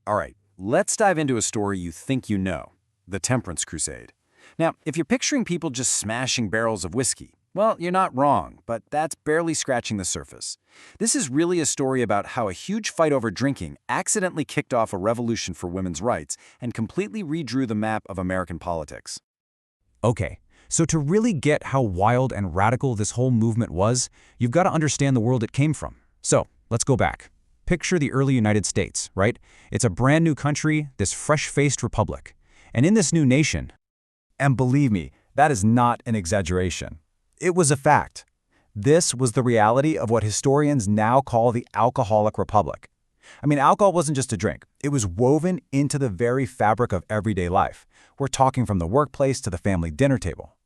All right, let's dive into a story you think you know, the Temperance Crusade. Now, if you're picturing people just smashing barrels of whiskey, well, you're not wrong, but that's barely scratching the surface. This is really a story about how a huge fight over drinking accidentally kicked off a revolution for women's rights and completely redrew the map of American politics. Okay, so to really get how wild and radical this whole movement was, you've got to understand the world it came from. So, let's go back. Picture the early United States, right? It's a brand new country, this fresh-faced republic. And in this new nation, and believe me, that is not an exaggeration. It was a fact. This was the reality of what historians now call the alcoholic republic. I mean, alcohol wasn't just a drink. It was woven into the very fabric of everyday life. We're talking from the workplace to the family dinner table.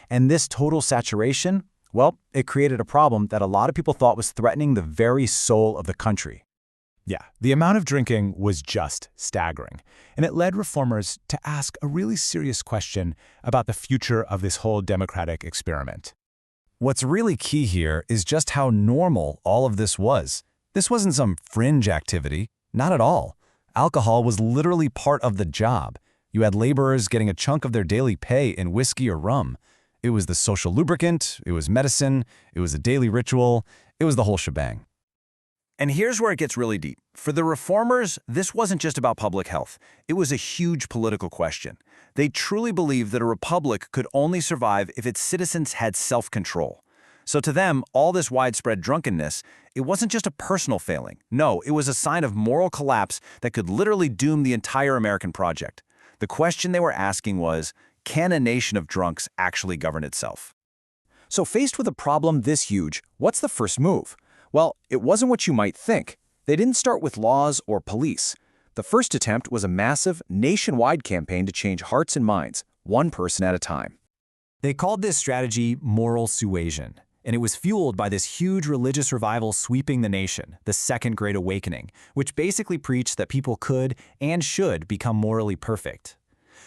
And this total saturation, well, it created a problem that a lot of people thought was threatening the very soul of the country. Yeah, the amount of drinking was just staggering, and it led reformers to ask a really serious question about the future of this whole democratic experiment. What's really key here is just how normal all of this was. This wasn't some fringe activity, not at all. Alcohol was literally part of the job. You had laborers getting a chunk of their daily pay in whiskey or rum. It was the social lubricant, it was medicine, it was a daily ritual, it was the whole shebang. And here's where it gets really deep. For the reformers, this wasn't just about public health. It was a huge political question. They truly believed that a republic could only survive if its citizens had self-control. So to them, all this widespread drunkenness, it wasn't just a personal failing. No, it was a sign of moral collapse that could literally doom the entire American project. The question they were asking was, can a nation of drunks actually govern itself? So faced with a problem this huge, what's the first move? Well, it wasn't what you might think. They didn't start with laws or police. The first attempt was a massive, nationwide campaign to change hearts and minds, one person at a time. They called this strategy moral suasion, and it was fueled by this huge religious revival sweeping the nation, the Second Great Awakening, which basically preached that people could and should become morally perfect.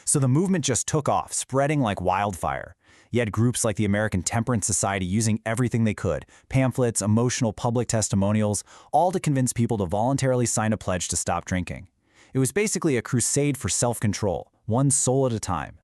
So the movement just took off, spreading like wildfire. You had groups like the American Temperance Society using everything they could, pamphlets, emotional public testimonials, all to convince people to voluntarily sign a pledge to stop drinking. It was basically a crusade for self-control, one soul at a time.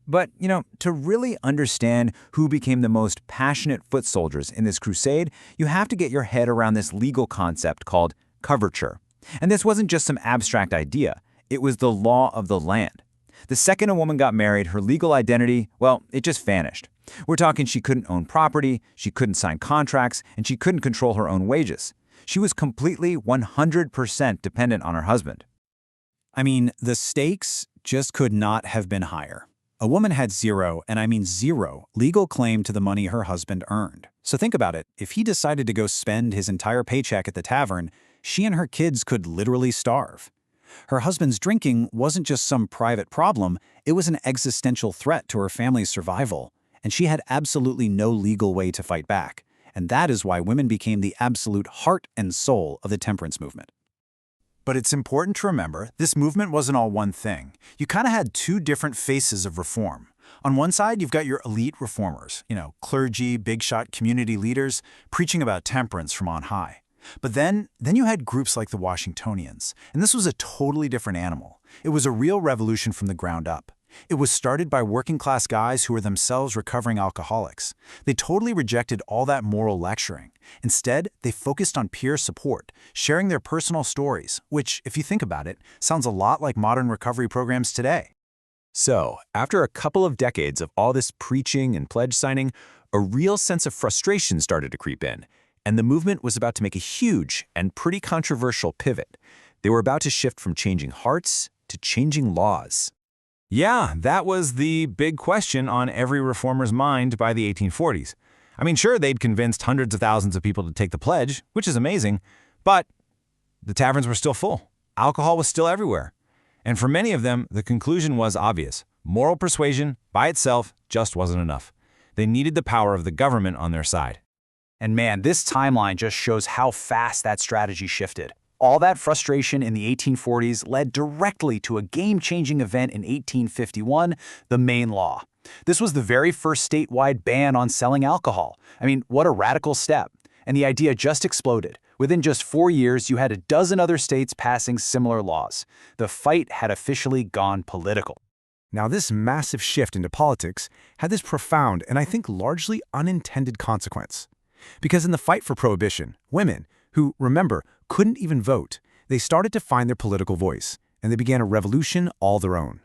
But, to really understand who became the most passionate foot soldiers in this crusade, you have to get your head around this legal concept called coverture. And this wasn't just some abstract idea, it was the law of the land. The second a woman got married, her legal identity, well, it just vanished. We're talking she couldn't own property, she couldn't sign contracts, and she couldn't control her own wages. She was completely 100% dependent on her husband. I mean, the stakes just could not have been higher. A woman had zero, and I mean zero, legal claim to the money her husband earned. So think about it. If he decided to go spend his entire paycheck at the tavern, she and her kids could literally starve. Her husband's drinking wasn't just some private problem, it was an existential threat to her family's survival, and she had absolutely no legal way to fight back. And that is why women became the absolute heart and soul of the temperance movement. But it's important to remember, this movement wasn't all one thing. You kind of had two different faces of reform. On one side, you've got your elite reformers, clergy, big-shot community leaders, preaching about temperance from on high. But then you had groups like the Washingtonians, and this was a totally different animal. It was a real revolution from the ground up. It was started by working-class guys who were themselves recovering alcoholics. They totally rejected all that moral lecturing. Instead, they focused on peer support, sharing their personal stories, which, if you think about it, sounds a lot like modern recovery programs today. So, after a couple of decades of all this preaching and pledge signing, a real sense of frustration started to creep in. And the movement was about to make a huge and pretty controversial pivot. They were about to shift from changing hearts to changing laws. Yeah, that was the big question on every reformer's mind by the 1840s. I mean, sure, they'd convinced hundreds of thousands of people to take the pledge, which is amazing, but the taverns were still full. Alcohol was still everywhere. And for many of them, the conclusion was obvious. Moral persuasion, by itself, just wasn't enough. They needed the power of the government on their side. And man, this timeline just shows how fast that strategy shifted. All that frustration in the 1840s led directly to a game-changing event in 1851, the Maine Law. This was the very first statewide ban on selling alcohol. I mean, what a radical step. And the idea just exploded. Within just 4 years, you had a dozen other states passing similar laws. The fight had officially gone political. Now, this massive shift into politics had this profound and I think largely unintended consequence. Because in the fight for prohibition, women, who, remember, couldn't even vote, they started to find their political voice, and they began a revolution all their own.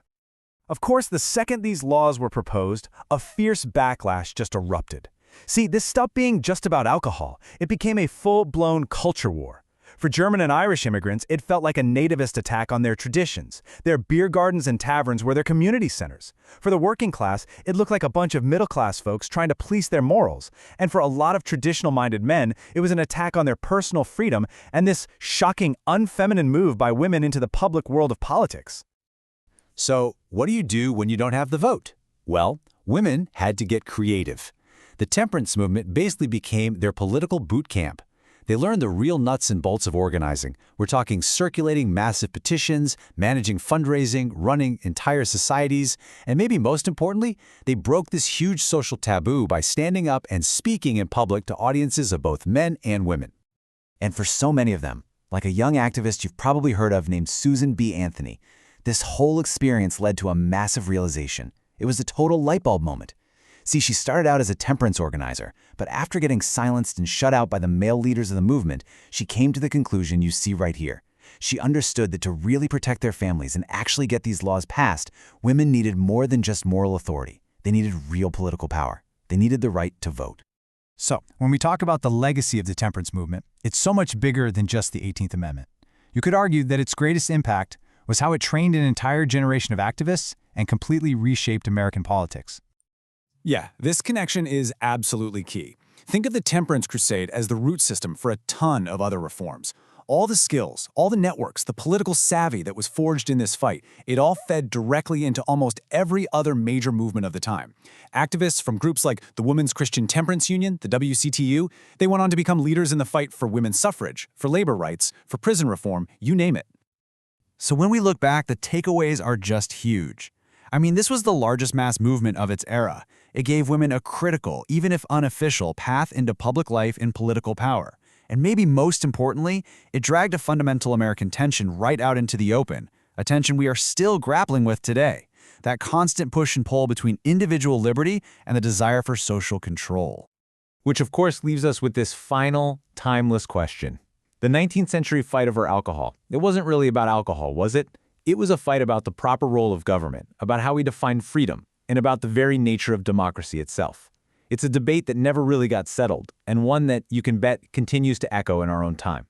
Of course, the second these laws were proposed, a fierce backlash just erupted. See, this stopped being just about alcohol. It became a full-blown culture war. For German and Irish immigrants, it felt like a nativist attack on their traditions. Their beer gardens and taverns were their community centers. For the working class, it looked like a bunch of middle-class folks trying to police their morals. And for a lot of traditional-minded men, it was an attack on their personal freedom and this shocking, unfeminine move by women into the public world of politics. So, what do you do when you don't have the vote? Well, women had to get creative. The temperance movement basically became their political boot camp. They learned the real nuts and bolts of organizing. We're talking circulating massive petitions, managing fundraising, running entire societies, and maybe most importantly, they broke this huge social taboo by standing up and speaking in public to audiences of both men and women. And for so many of them, like a young activist you've probably heard of named Susan B. Anthony, this whole experience led to a massive realization. It was a total light bulb moment. See, she started out as a temperance organizer, but after getting silenced and shut out by the male leaders of the movement, she came to the conclusion you see right here. She understood that to really protect their families and actually get these laws passed, women needed more than just moral authority. They needed real political power. They needed the right to vote. So, when we talk about the legacy of the temperance movement, it's so much bigger than just the 18th Amendment. You could argue that its greatest impact was how it trained an entire generation of activists and completely reshaped American politics. Yeah, this connection is absolutely key. Think of the temperance crusade as the root system for a ton of other reforms. All the skills, all the networks, the political savvy that was forged in this fight, it all fed directly into almost every other major movement of the time. Activists from groups like the Women's Christian Temperance Union, the WCTU, they went on to become leaders in the fight for women's suffrage, for labor rights, for prison reform, you name it. So when we look back, the takeaways are just huge. I mean, this was the largest mass movement of its era. It gave women a critical, even if unofficial, path into public life and political power. And maybe most importantly, it dragged a fundamental American tension right out into the open, a tension we are still grappling with today, that constant push and pull between individual liberty and the desire for social control. Which of course leaves us with this final, timeless question. The 19th century fight over alcohol. It wasn't really about alcohol, was it? It was a fight about the proper role of government, about how we define freedom, and about the very nature of democracy itself. It's a debate that never really got settled, and one that you can bet continues to echo in our own time.